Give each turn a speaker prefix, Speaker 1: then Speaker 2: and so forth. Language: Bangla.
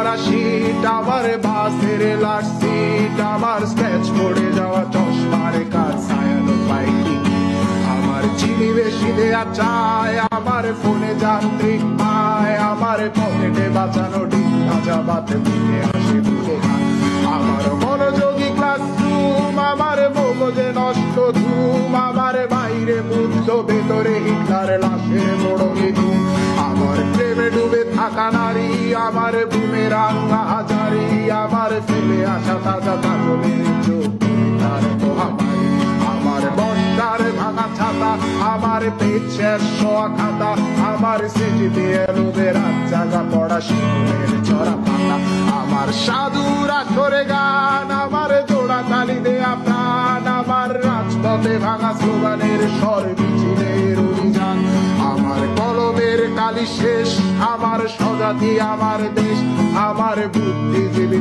Speaker 1: করা শীত, আমার বাসের লাস্ট সিট, আমার স্কেচ পড়ে যাওয়া চশমার কাজ ছায়ানো পাইনি, আমার চিনি বেশি দেয়া চায়, আমার ফোনে যান্ত্রিক পায়, আমার পকেটে বাঁচানো ডিম ভাজা বাতে মুখে হাসি মুখে খায়, আমার মনোযোগী ক্লাসরুম, আমার মগজে নষ্ট ধুম, আমার বাইরে বুদ্ধ ভেতরে হিটলার লাশের মোড়কে ধুম, আমার প্রেমে ডুবে থাকা নারী, আমার বুমেরাং হাজারি, আমার ফেলে আসা তাজা কাজলের চোখ তার মহামারী, আমার বস্তার ভাঙা ছাতা, আমার পেট শেষ শোয়া খাতা, আমার সেজে দিয়ে লোদের রাত জাগা পড়া শিশুরের চড়া পাতা, আমার সাধুরা করে গান, আমার জোড়া তালি দেয়া প্রাণ, আমার রাজপথে ভাঙা স্লোগানের স্বর মিছিলের অভিযান, আমার কলমের কালি শেষ, আমার স্বজাতি আমার দেশ, আমার বুদ্ধিজীবী